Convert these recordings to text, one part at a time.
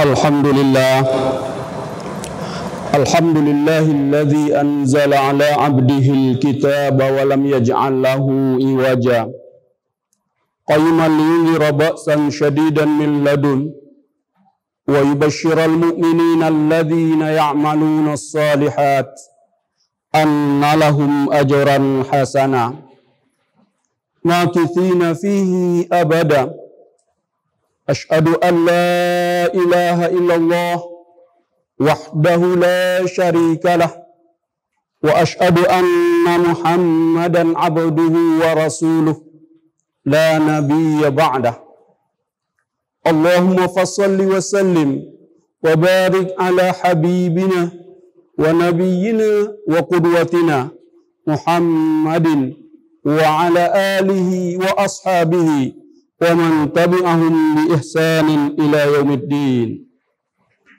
Alhamdulillah. Alhamdulillahilladzi anzala ala abdihil kitaba wa lam yaj'al lahu iwaja. Qayyiman liyunzira ba'san syadidan min ladun wa yubashshiral mu'minina alladzina ya'maluna as-salihat anna lahum ajran hasana makithina fihi abada. Asyhadu an la ilaha illallah wahdahu la syarika lah wa asyhadu anna Muhammadan abduhu wa rasuluh la nabiyya ba'dah. Allahumma fassalli wa sallim wa barik ala habibina wa nabiyyina wa qudwatina Muhammadin wa ala alihi wa ashabihi wa man tabi'ahum bi ihsanin ila yaumiddin.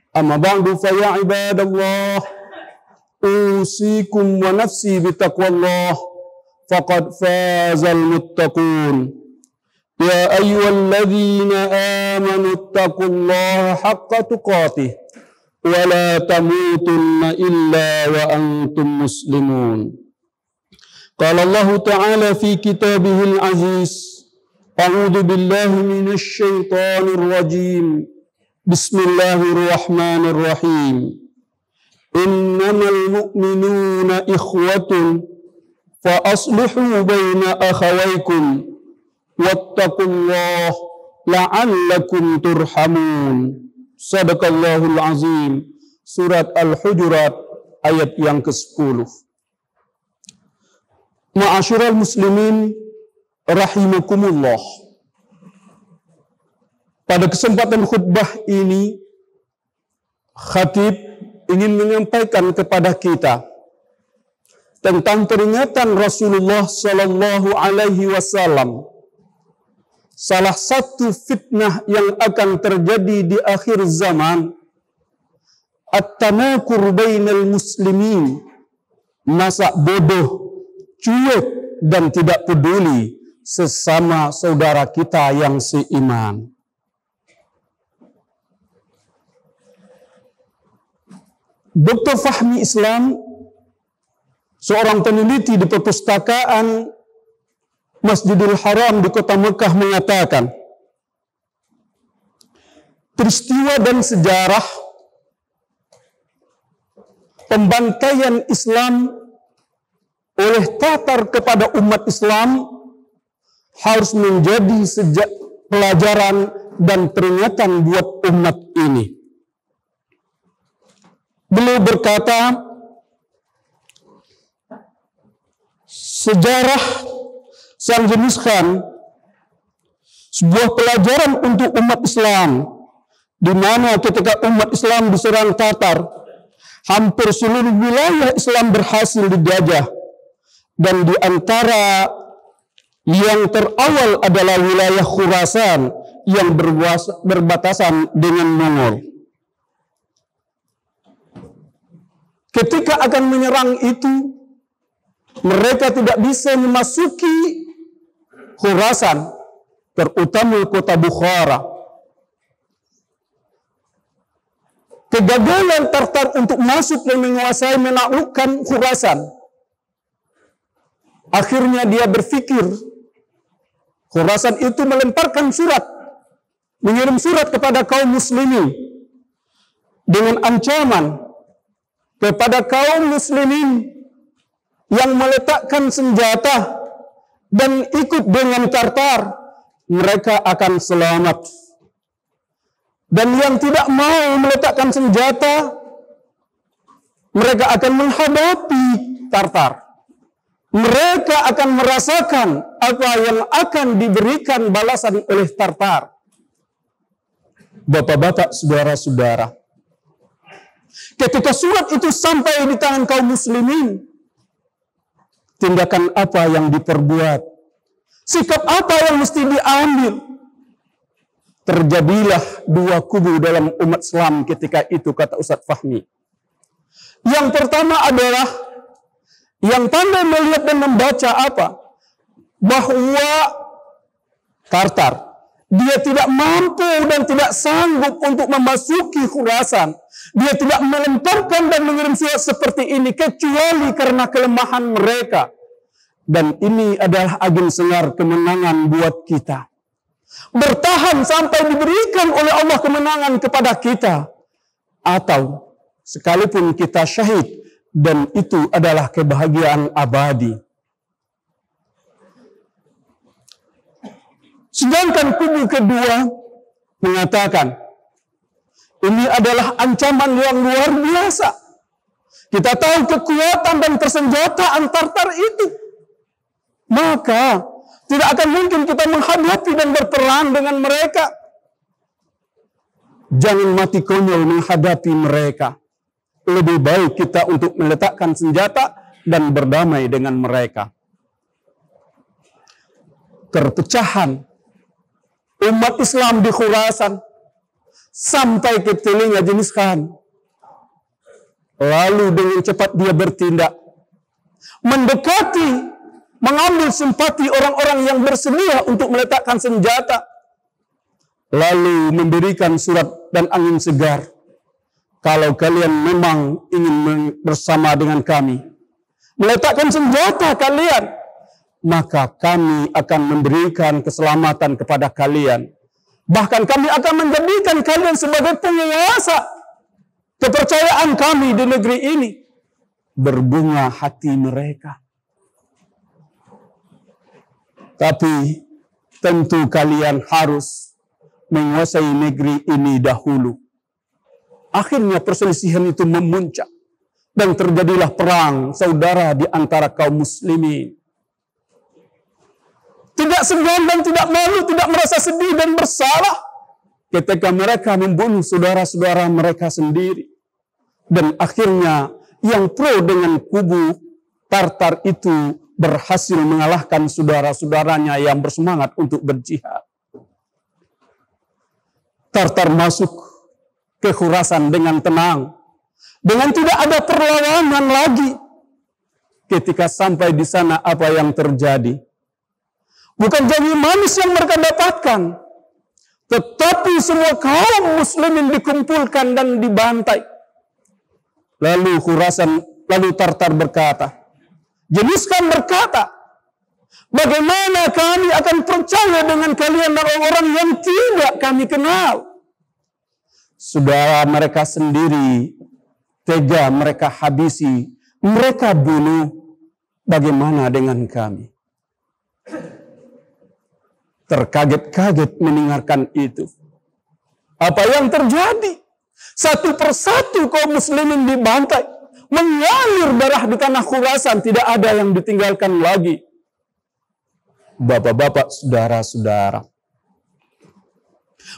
Amma ba'du fa ya ibadallah, usikum wa nafsi bi taqwallah faqad fazal muttaqun. Ya ayyuhalladzina amanu taqullaha haqqa tuqatih wa la tamutunna illa wa antum muslimun. Qala Allah ta'ala fi kitabihil aziz, a'udzu billahi minasy syaithanir rajim. Bismillahirrahmanirrahim. Innamal mu'minuna ikhwatun fa aslihu baina akhawaykum wattaqullaha la'allakum turhamun. Shadaqallahul azim. Surat Al-Hujurat ayat yang ke-10. Ma'asyiral muslimin rahimakumullah. Pada kesempatan khutbah ini, khatib ingin menyampaikan kepada kita tentang peringatan Rasulullah Sallallahu Alaihi Wasallam. Salah satu fitnah yang akan terjadi di akhir zaman, at-tanakur bainal muslimin, masa bodoh, cuek dan tidak peduli sesama saudara kita yang seiman. Dr. Fahmi Islam, seorang peneliti di perpustakaan Masjidil Haram di kota Mekah, mengatakan, peristiwa dan sejarah pembantaian Islam oleh Tatar kepada umat Islam harus menjadi pelajaran dan peringatan buat umat ini. Beliau berkata, sejarah sang jeniskan sebuah pelajaran untuk umat Islam, di mana ketika umat Islam diserang Tatar, hampir seluruh wilayah Islam berhasil dijajah, dan di antara yang terawal adalah wilayah Khurasan yang berbatasan dengan Mongol. Ketika akan menyerang itu, mereka tidak bisa memasuki Khurasan, terutama kota Bukhara. Kegagalan Tartar untuk masuk dan menguasai, menaklukkan Khurasan. Akhirnya dia berpikir, Khurasan itu melemparkan surat, mengirim surat kepada kaum muslimin dengan ancaman kepada kaum muslimin yang meletakkan senjata dan ikut dengan Tartar, mereka akan selamat. Dan yang tidak mau meletakkan senjata, mereka akan menghadapi Tartar. Mereka akan merasakan apa yang akan diberikan balasan oleh Tartar. Bapak-bapak, saudara-saudara, ketika surat itu sampai di tangan kaum muslimin, tindakan apa yang diperbuat? Sikap apa yang mesti diambil? Terjadilah dua kubu dalam umat Islam ketika itu, kata Ustadz Fahmi. Yang pertama adalah yang pandai melihat dan membaca apa? Bahwa Tartar Dia tidak mampu dan tidak sanggup untuk memasuki Khurasan. Dia tidak melemparkan dan mengirim surat seperti ini kecuali karena kelemahan mereka. Dan ini adalah angin segar kemenangan buat kita. Bertahan sampai diberikan oleh Allah kemenangan kepada kita. Atau sekalipun kita syahid, dan itu adalah kebahagiaan abadi. Sedangkan kubu kedua mengatakan, ini adalah ancaman yang luar biasa. Kita tahu kekuatan dan persenjataan Tartar itu. Maka tidak akan mungkin kita menghadapi dan berperang dengan mereka. Jangan mati konyol menghadapi mereka. Lebih baik kita untuk meletakkan senjata dan berdamai dengan mereka. Perpecahan umat Islam di Khurasan sampai ke telinga Genghis Khan. Lalu dengan cepat dia bertindak, mendekati, mengambil simpati orang-orang yang bersedia untuk meletakkan senjata. Lalu memberikan surat dan angin segar. Kalau kalian memang ingin bersama dengan kami, meletakkan senjata kalian, maka kami akan memberikan keselamatan kepada kalian. Bahkan kami akan menjadikan kalian sebagai penguasa. Kepercayaan kami di negeri ini. Berbunga hati mereka. Tapi tentu kalian harus menguasai negeri ini dahulu. Akhirnya perselisihan itu memuncak. Dan terjadilah perang saudara di antara kaum muslimin. Tidak segan dan tidak malu, tidak merasa sedih dan bersalah ketika mereka membunuh saudara-saudara mereka sendiri. Dan akhirnya yang pro dengan kubu Tartar itu berhasil mengalahkan saudara-saudaranya yang bersemangat untuk berjihad. Tartar masuk ke Khurasan dengan tenang, dengan tidak ada perlawanan lagi. Ketika sampai di sana apa yang terjadi? Bukan janji manis yang mereka dapatkan, tetapi semua kaum muslimin dikumpulkan dan dibantai. Lalu Tartar berkata, Genghis Khan berkata, bagaimana kami akan percaya dengan kalian dan orang-orang yang tidak kami kenal? Saudara mereka sendiri tega mereka habisi, mereka bunuh. Bagaimana dengan kami? Terkaget-kaget mendengarkan itu. Apa yang terjadi? Satu persatu kaum muslimin dibantai. Mengalir darah di tanah Khurasan. Tidak ada yang ditinggalkan lagi. Bapak-bapak, saudara-saudara.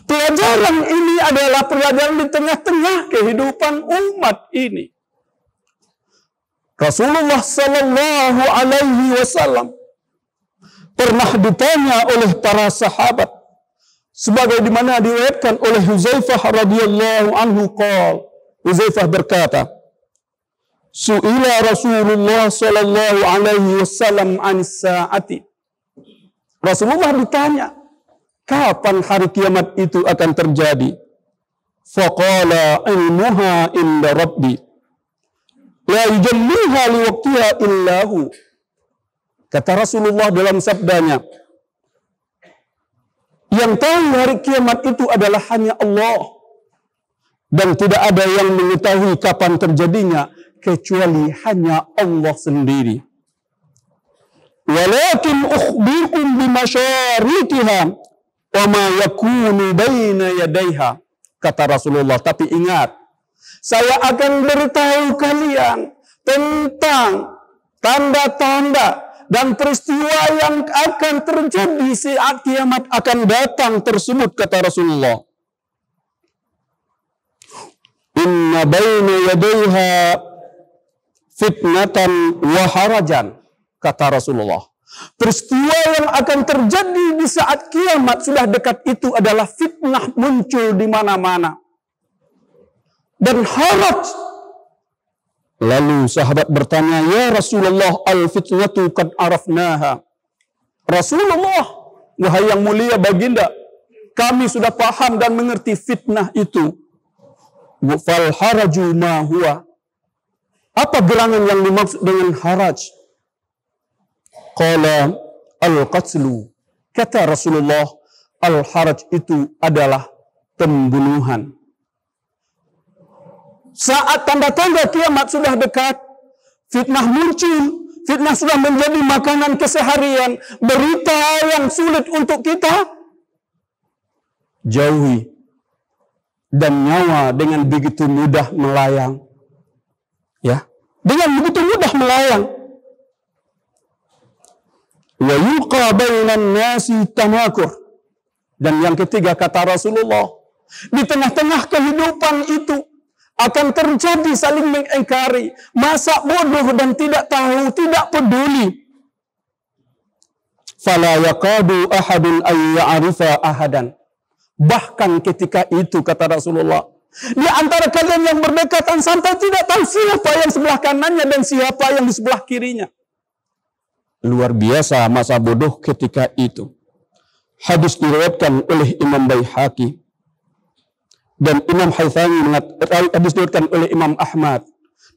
Pelajaran ini adalah pelajaran di tengah-tengah kehidupan umat ini. Rasulullah Sallallahu Alaihi Wasallam pernah ditanya oleh para sahabat, sebagaimana diriwayatkan oleh Huzaifah radhiyallahu anhu qol. Huzaifah berkata, Su'ila Rasulullah sallallahu alaihi wasallam anis saati. Rasulullah ditanya, kapan hari kiamat itu akan terjadi? Faqala ilmuha inda rabbi la yujalliha liwaqtiha illahu. Kata Rasulullah dalam sabdanya, yang tahu hari kiamat itu adalah hanya Allah. Dan tidak ada yang mengetahui kapan terjadinya kecuali hanya Allah sendiri. Walakin ukhbirukum bimasyarikiha wa ma yakunu baina yadayha. Kata Rasulullah, tapi ingat, saya akan beritahu kalian tentang tanda-tanda dan peristiwa yang akan terjadi saat kiamat akan datang tersebut, kata Rasulullah. Inna baina yadayha fitnatan wa harajan, kata Rasulullah. Peristiwa yang akan terjadi di saat kiamat sudah dekat itu adalah fitnah muncul di mana-mana. Dan haraj. Lalu sahabat bertanya, ya Rasulullah, al-fitnatu qad arafnaha. Rasulullah, wahai yang mulia baginda, Kami sudah paham dan mengerti fitnah itu. Fal haraju ma huwa. Apa gerangan yang dimaksud dengan haraj? Qala al-qatlu. Kata Rasulullah, al-haraj itu adalah pembunuhan. Saat tanda-tanda kiamat sudah dekat, fitnah muncul, fitnah sudah menjadi makanan keseharian, berita yang sulit untuk kita jauhi, dan nyawa dengan begitu mudah melayang. Ya, dengan begitu mudah melayang. Wa yuqa bainan nasi tanakur. Dan yang ketiga kata Rasulullah, di tengah-tengah kehidupan itu akan terjadi saling mengingkari, masa bodoh dan tidak tahu, tidak peduli. Fala yaqadu ahadun ay ya'rifa ahadan. Bahkan ketika itu kata Rasulullah, di antara kalian yang berdekatan sampai tidak tahu siapa yang sebelah kanannya dan siapa yang di sebelah kirinya. Luar biasa masa bodoh ketika itu. Hadis diriwayatkan oleh Imam Baihaqi dan Imam Haythami hadis diriwayatkan oleh Imam Ahmad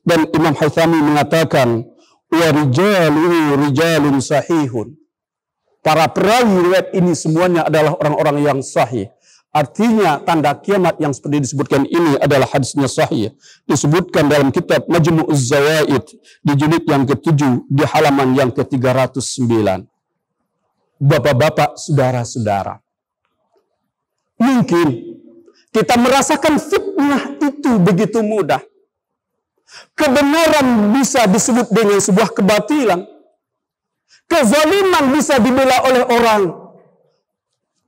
dan Imam Haythami mengatakan wa rijalun sahihun. Para perawi riwayat ini semuanya adalah orang-orang yang sahih. Artinya tanda kiamat yang seperti disebutkan ini adalah hadisnya sahih. Disebutkan dalam kitab Majmu'uz Zawaid di jilid yang ke-7 di halaman yang ke-309. Bapak-bapak, saudara-saudara. Mungkin kita merasakan fitnah itu begitu mudah. Kebenaran bisa disebut dengan sebuah kebatilan. Kezaliman bisa dibela oleh orang.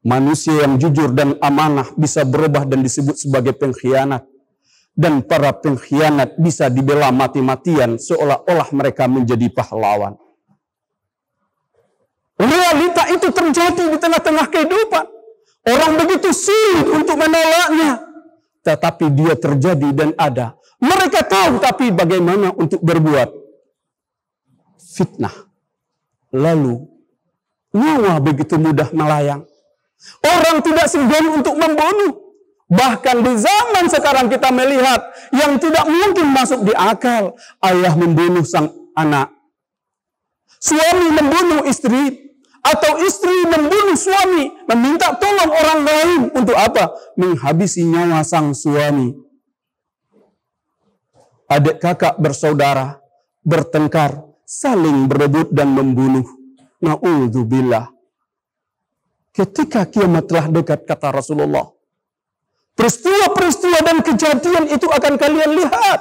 Manusia yang jujur dan amanah bisa berubah dan disebut sebagai pengkhianat. Dan para pengkhianat bisa dibela mati-matian seolah-olah mereka menjadi pahlawan. Realita itu terjadi di tengah-tengah kehidupan. Orang begitu sulit untuk menolaknya. Tetapi dia terjadi dan ada. Mereka tahu tapi bagaimana untuk berbuat. Fitnah. Lalu nyawa begitu mudah melayang. Orang tidak segan untuk membunuh. Bahkan di zaman sekarang kita melihat yang tidak mungkin masuk di akal. Ayah membunuh sang anak. Suami membunuh istri. Atau istri membunuh suami. Meminta tolong orang lain. Untuk apa? Menghabisi nyawa sang suami. Adik kakak bersaudara. Bertengkar. Saling berebut dan membunuh. Na'udzubillah. Ketika kiamat telah dekat, kata Rasulullah, peristiwa-peristiwa dan kejadian itu akan kalian lihat.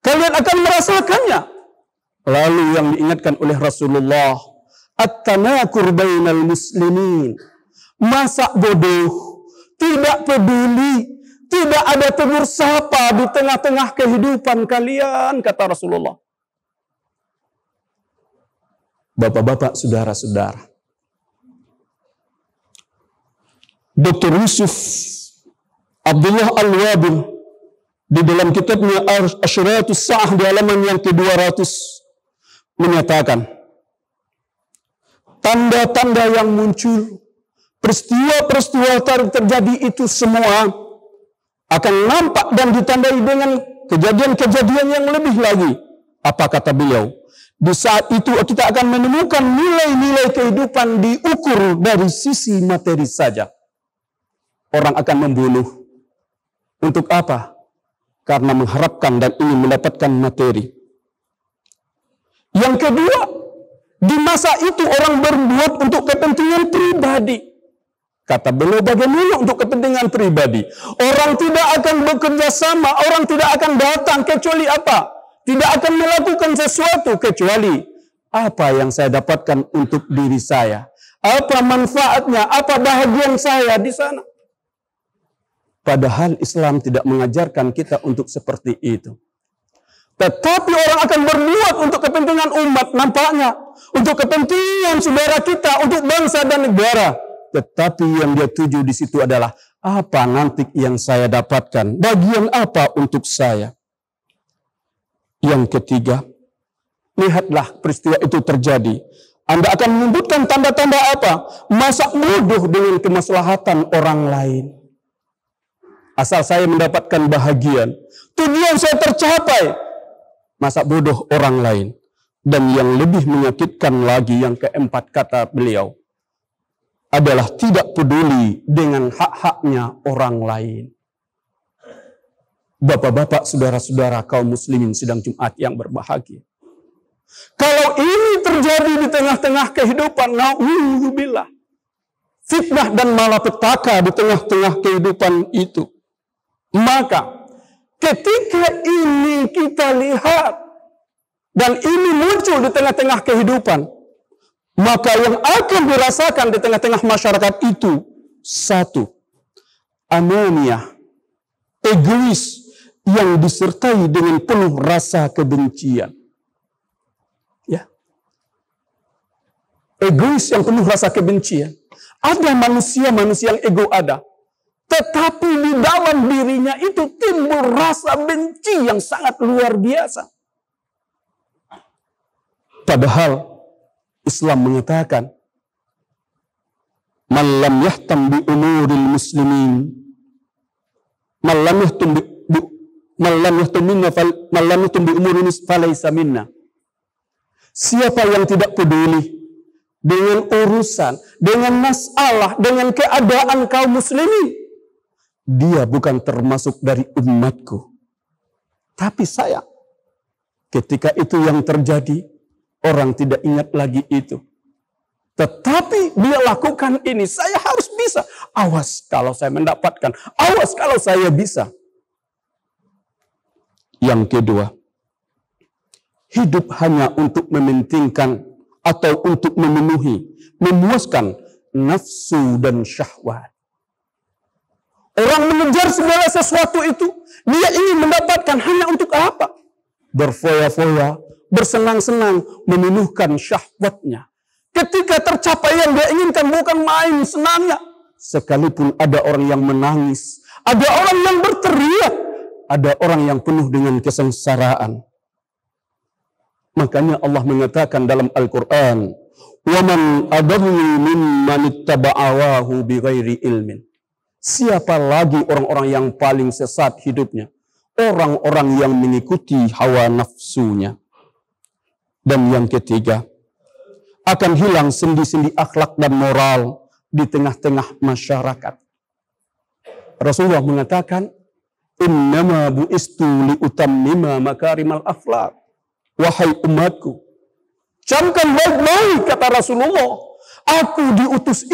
Kalian akan merasakannya. Lalu yang diingatkan oleh Rasulullah, at-tanakur bainal muslimin. Masa bodoh, tidak peduli, tidak ada tegur sapa di tengah-tengah kehidupan kalian, kata Rasulullah. Bapak-bapak, saudara-saudara. Dr. Yusuf Abdullah Al-Wabil di dalam kitabnya Asyratus Sa'ah di halaman yang ke-200 menyatakan tanda-tanda yang muncul, peristiwa-peristiwa terjadi itu semua akan nampak dan ditandai dengan kejadian-kejadian yang lebih lagi. Apa kata beliau? Di saat itu kita akan menemukan nilai-nilai kehidupan diukur dari sisi materi saja. Orang akan membunuh. Untuk apa? Karena mengharapkan dan ingin mendapatkan materi. Yang kedua, di masa itu orang berbuat untuk kepentingan pribadi. Kata beliau, bagaimana untuk kepentingan pribadi? Orang tidak akan bekerja sama, orang tidak akan datang kecuali apa? Tidak akan melakukan sesuatu kecuali apa yang saya dapatkan untuk diri saya. Apa manfaatnya, apa bahagian saya di sana. Padahal Islam tidak mengajarkan kita untuk seperti itu. Tetapi orang akan berbuat untuk kepentingan umat nampaknya. Untuk kepentingan saudara kita, untuk bangsa dan negara. Tetapi yang dia tuju di situ adalah apa nanti yang saya dapatkan. Bagian apa untuk saya. Yang ketiga, lihatlah peristiwa itu terjadi. Anda akan menyebutkan tanda-tanda apa? Masa bodoh dengan kemaslahatan orang lain. Asal saya mendapatkan bahagian, tujuan saya tercapai, masa bodoh orang lain. Dan yang lebih menyakitkan lagi, yang keempat kata beliau, adalah tidak peduli dengan hak-haknya orang lain. Bapak-bapak, saudara-saudara kaum muslimin sidang Jumat yang berbahagia. Kalau ini terjadi di tengah-tengah kehidupan, na'udzubillah, fitnah dan malapetaka di tengah-tengah kehidupan itu, maka ketika ini kita lihat dan ini muncul di tengah-tengah kehidupan, maka yang akan dirasakan di tengah-tengah masyarakat itu, satu, ananiah, egois yang disertai dengan penuh rasa kebencian. Ya. Egois yang penuh rasa kebencian. Ada manusia-manusia yang ego ada. Tetapi di dalam dirinya itu timbul rasa benci yang sangat luar biasa. Padahal Islam mengatakan, man lam yahtam bi umuril muslimin, man lam yahtam bi umuril falaysa minna. Siapa yang tidak peduli dengan urusan, dengan masalah, dengan keadaan kaum muslimin, dia bukan termasuk dari umatku. Tapi saya, ketika itu yang terjadi, orang tidak ingat lagi itu. Tetapi dia lakukan ini, saya harus bisa. Awas kalau saya mendapatkan, awas kalau saya bisa. Yang kedua, hidup hanya untuk mementingkan atau untuk memenuhi, memuaskan nafsu dan syahwat. Orang mengejar segala sesuatu itu, dia ingin mendapatkan hanya untuk apa? Berfoya-foya, bersenang-senang, memenuhkan syahwatnya. Ketika tercapai yang dia inginkan, bukan main senangnya. Sekalipun ada orang yang menangis, ada orang yang berteriak, ada orang yang penuh dengan kesengsaraan. Makanya Allah mengatakan dalam Al-Quran, وَمَنْ أَضَلُّ مِمَّنِ اتَّبَعَ هَوَاهُ بِغَيْرِ ilmin. Siapa lagi orang-orang yang paling sesat hidupnya? Orang-orang yang mengikuti hawa nafsunya. Dan yang ketiga, akan hilang sendi-sendi akhlak dan moral di tengah-tengah masyarakat. Rasulullah mengatakan, innama bu'istu liutammima makarimal akhlak. Wahai umatku, camkan baik-baik, kata Rasulullah, aku diutus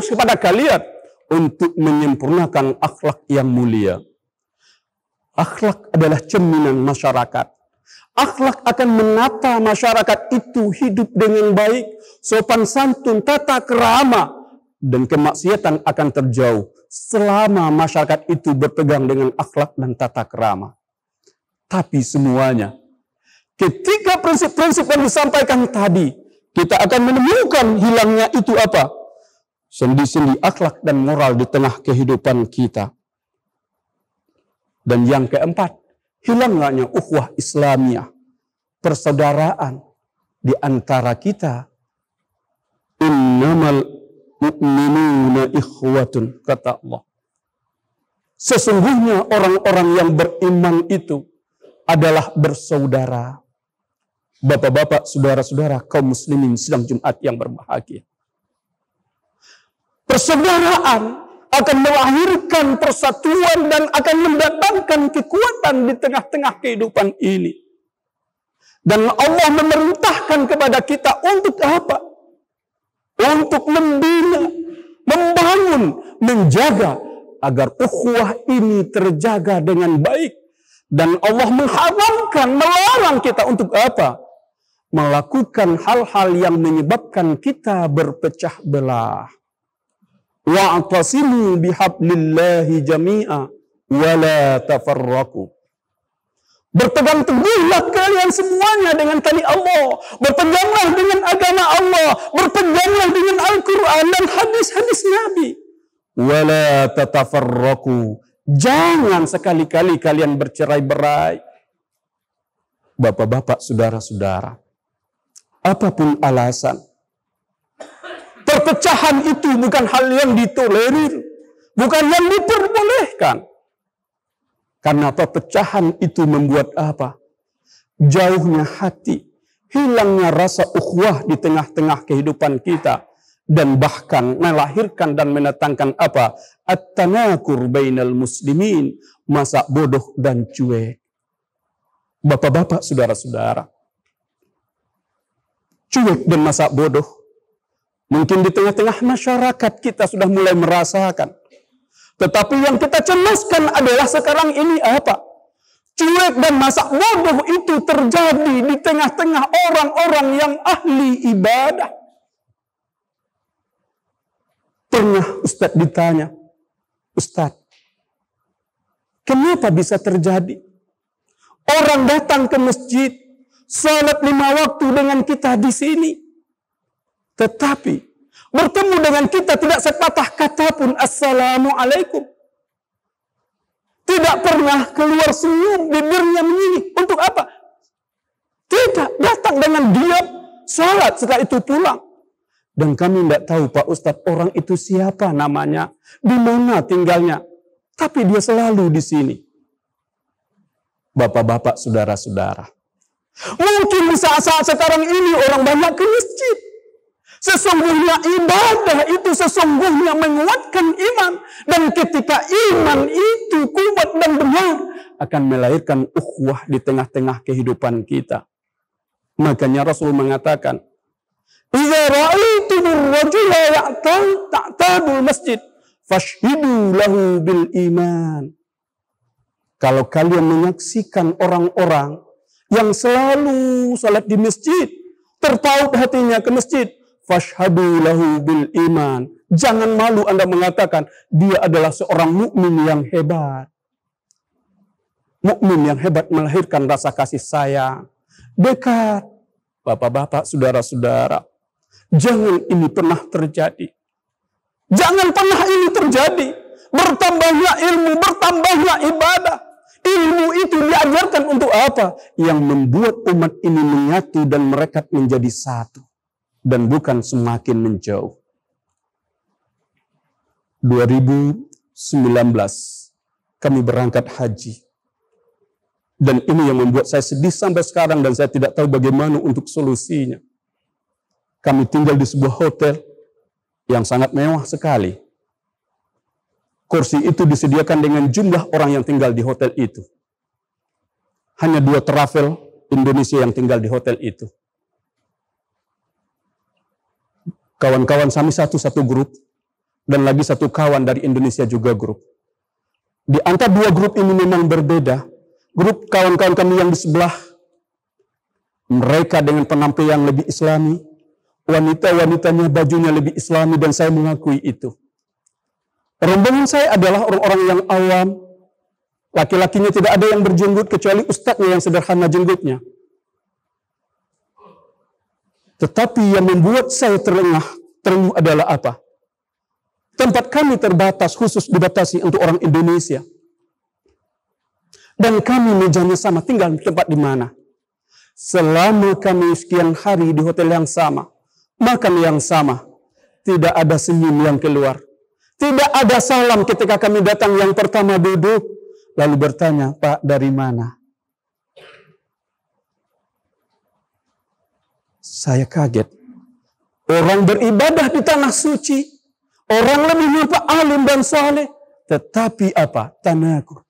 kepada kalian untuk menyempurnakan akhlak yang mulia. Akhlak adalah cerminan masyarakat. Akhlak akan menata masyarakat itu hidup dengan baik, sopan santun, tata krama, dan kemaksiatan akan terjauh selama masyarakat itu berpegang dengan akhlak dan tata krama. Tapi semuanya, ketika prinsip-prinsip yang disampaikan tadi, kita akan menemukan hilangnya itu apa? Sendi-sendi akhlak dan moral di tengah kehidupan kita. Dan yang keempat, hilangnya ukhuwah Islamiyah, persaudaraan di antara kita. Innamal mu'minuna ikhwatun, kata Allah. Sesungguhnya orang-orang yang beriman itu adalah bersaudara. Bapak-bapak, saudara-saudara kaum muslimin sidang Jumat yang berbahagia. Persaudaraan akan melahirkan persatuan dan akan mendatangkan kekuatan di tengah-tengah kehidupan ini. Dan Allah memerintahkan kepada kita untuk apa? Untuk membina, membangun, menjaga agar ukhuwah ini terjaga dengan baik. Dan Allah mengharamkan, melarang kita untuk apa? Melakukan hal-hal yang menyebabkan kita berpecah belah. Wa'tasimu bihablillahi jami'a wa la tafarraqu. Berpegang teguhlah kalian semuanya dengan tali Allah. Berpeganglah dengan agama Allah. Berpeganglah dengan Al-Quran dan hadis-hadis Nabi. Wa la tatafarraqu. Jangan sekali-kali kalian bercerai-berai. Bapak-bapak, saudara-saudara. apapun alasan. Perpecahan itu bukan hal yang ditolerir, bukan yang diperbolehkan. Karena perpecahan itu membuat apa? Jauhnya hati, hilangnya rasa ukhuwah di tengah-tengah kehidupan kita, dan bahkan melahirkan dan mendatangkan apa? At-tanakur bainal muslimin, masa bodoh dan cuek. Bapak-bapak, saudara-saudara, cuek dan masa bodoh mungkin di tengah-tengah masyarakat kita sudah mulai merasakan. Tetapi yang kita cemaskan adalah sekarang ini apa? Cuek dan masa bodoh itu terjadi di tengah-tengah orang-orang yang ahli ibadah. Pernah Ustadz ditanya, Ustadz, kenapa bisa terjadi? Orang datang ke masjid, salat 5 waktu dengan kita di sini. Tetapi bertemu dengan kita tidak sepatah kata pun assalamualaikum. Tidak pernah keluar senyum, bibirnya menyinik. Untuk apa? Tidak, datang dengan diam, salat, setelah itu pulang. Dan kami tidak tahu Pak Ustadz orang itu siapa namanya, di mana tinggalnya. Tapi dia selalu di sini. Bapak-bapak, saudara-saudara. Mungkin di saat-saat sekarang ini orang banyak ke masjid. Sesungguhnya ibadah itu sesungguhnya menguatkan iman. Dan ketika iman itu kuat dan benar, akan melahirkan ukhuwah di tengah-tengah kehidupan kita. Makanya Rasul mengatakan, "Idza ra'aitumur rajula ya'tadul masjid, fashhidu lahu bil iman." Kalau kalian menyaksikan orang-orang yang selalu salat di masjid, terpaut hatinya ke masjid, fashhadu lahu bil iman. Jangan malu Anda mengatakan dia adalah seorang mukmin yang hebat. Mukmin yang hebat melahirkan rasa kasih sayang, dekat. Bapak-bapak, saudara-saudara, jangan ini pernah terjadi. Jangan pernah ini terjadi. Bertambahnya ilmu, bertambahnya ibadah. Ilmu itu diajarkan untuk apa? Yang membuat umat ini menyatu dan merekat menjadi satu. Dan bukan semakin menjauh. 2019 kami berangkat haji. Dan ini yang membuat saya sedih sampai sekarang dan saya tidak tahu bagaimana untuk solusinya. Kami tinggal di sebuah hotel yang sangat mewah sekali. Kursi itu disediakan dengan jumlah orang yang tinggal di hotel itu. Hanya 2 travel Indonesia yang tinggal di hotel itu. Kawan-kawan kami satu grup, dan lagi satu kawan dari Indonesia juga grup. Di antara 2 grup ini memang berbeda. Grup kawan-kawan kami yang di sebelah, mereka dengan penampilan lebih islami, wanita-wanitanya bajunya lebih islami, dan saya mengakui itu. Rombongan saya adalah orang-orang yang awam, laki-lakinya tidak ada yang berjenggot kecuali ustadznya yang sederhana jenggotnya. Tetapi yang membuat saya terengah adalah apa? Tempat kami terbatas, khusus dibatasi untuk orang Indonesia. Dan kami mejanya sama, tinggal di tempat di mana? Selama kami sekian hari di hotel yang sama, makan yang sama, tidak ada senyum yang keluar. Tidak ada salam ketika kami datang yang pertama duduk, lalu bertanya, Pak dari mana? Saya kaget. Orang beribadah di tanah suci, orang lebih nampak alim dan saleh, tetapi apa? Tanakur.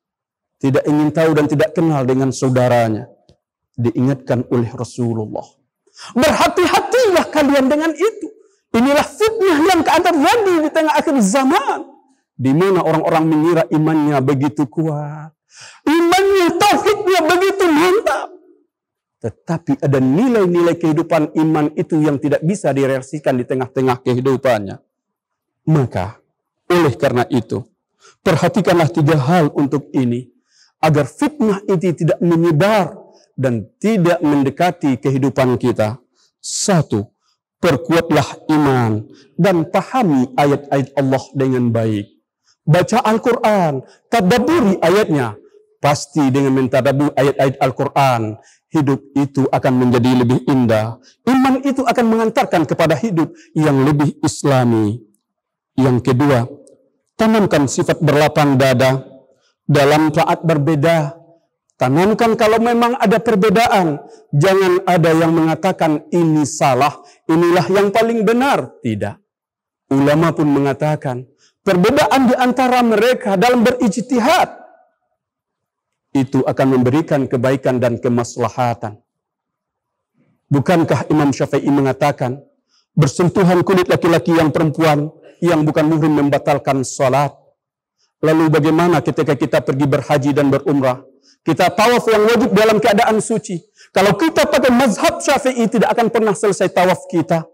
Tidak ingin tahu dan tidak kenal dengan saudaranya. Diingatkan oleh Rasulullah. Berhati-hatilah kalian dengan itu. Inilah fitnah yang akan terjadi di tengah akhir zaman. Di mana orang-orang mengira imannya begitu kuat. Imannya, tauhidnya begitu mantap. Tetapi ada nilai-nilai kehidupan iman itu yang tidak bisa direalisasikan di tengah-tengah kehidupannya. Maka, oleh karena itu, perhatikanlah 3 hal untuk ini. Agar fitnah ini tidak menyebar dan tidak mendekati kehidupan kita. 1. Perkuatlah iman dan pahami ayat-ayat Allah dengan baik. Baca Al-Quran, tadabburi ayatnya. Pasti dengan mentadabbur ayat-ayat Al-Quran, hidup itu akan menjadi lebih indah. Iman itu akan mengantarkan kepada hidup yang lebih islami. Yang kedua, tanamkan sifat berlapang dada dalam saat berbeda. Tanamkan kalau memang ada perbedaan. Jangan ada yang mengatakan ini salah, inilah yang paling benar. Tidak. Ulama pun mengatakan, perbedaan di antara mereka dalam berijtihad itu akan memberikan kebaikan dan kemaslahatan. Bukankah Imam Syafi'i mengatakan, bersentuhan kulit laki-laki yang perempuan yang bukan muhrim membatalkan salat? Lalu bagaimana ketika kita pergi berhaji dan berumrah? Kita tawaf yang wajib dalam keadaan suci. Kalau kita pakai mazhab Syafi'i, tidak akan pernah selesai tawaf kita.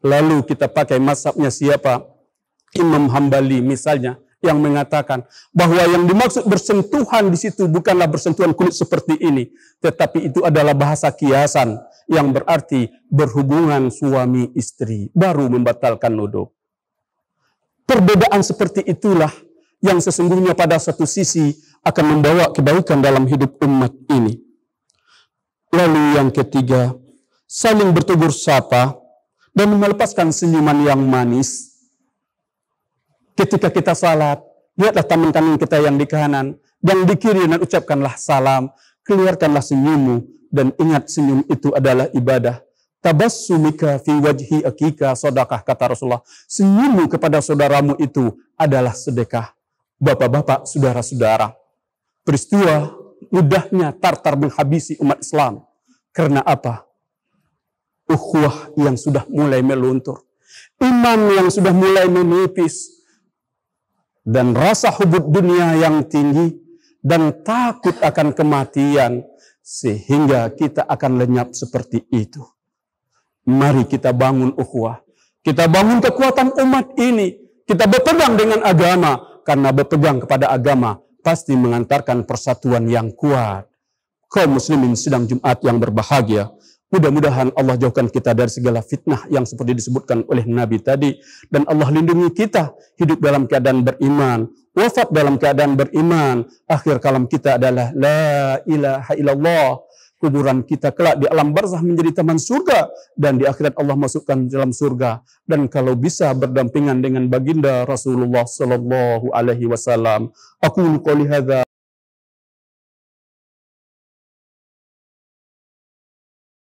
Lalu kita pakai mazhabnya siapa? Imam Hambali misalnya, yang mengatakan bahwa yang dimaksud bersentuhan di situ bukanlah bersentuhan kulit seperti ini, tetapi itu adalah bahasa kiasan yang berarti berhubungan suami istri baru membatalkan wudu. Perbedaan seperti itulah yang sesungguhnya pada satu sisi akan membawa kebaikan dalam hidup umat ini. Lalu yang ketiga, saling bertegur sapa dan melepaskan senyuman yang manis. Ketika kita salat, lihatlah teman kanan kita yang di kanan, yang di kiri, dan ucapkanlah salam, keluarkanlah senyummu, dan ingat senyum itu adalah ibadah. Tabassumika fi wajhi akika sedekah, kata Rasulullah. Senyummu kepada saudaramu itu adalah sedekah. Bapak-bapak, saudara-saudara, peristiwa mudahnya Tartar menghabisi umat Islam. Karena apa? Ukhuwah yang sudah mulai meluntur. Iman yang sudah mulai menipis. Dan rasa hubub dunia yang tinggi dan takut akan kematian sehingga kita akan lenyap seperti itu. Mari kita bangun ukhuwah. Kita bangun kekuatan umat ini. Kita berpegang dengan agama, karena berpegang kepada agama pasti mengantarkan persatuan yang kuat. Kaum muslimin sidang Jumat yang berbahagia, mudah-mudahan Allah jauhkan kita dari segala fitnah yang seperti disebutkan oleh Nabi tadi. Dan Allah lindungi kita hidup dalam keadaan beriman, wafat dalam keadaan beriman. Akhir kalam kita adalah la ilaha illallah. Kuburan kita kelak di alam barzah menjadi taman surga. Dan di akhirat Allah masukkan dalam surga. Dan kalau bisa berdampingan dengan baginda Rasulullah sallallahu alaihi wasallam. Aku qouli hadza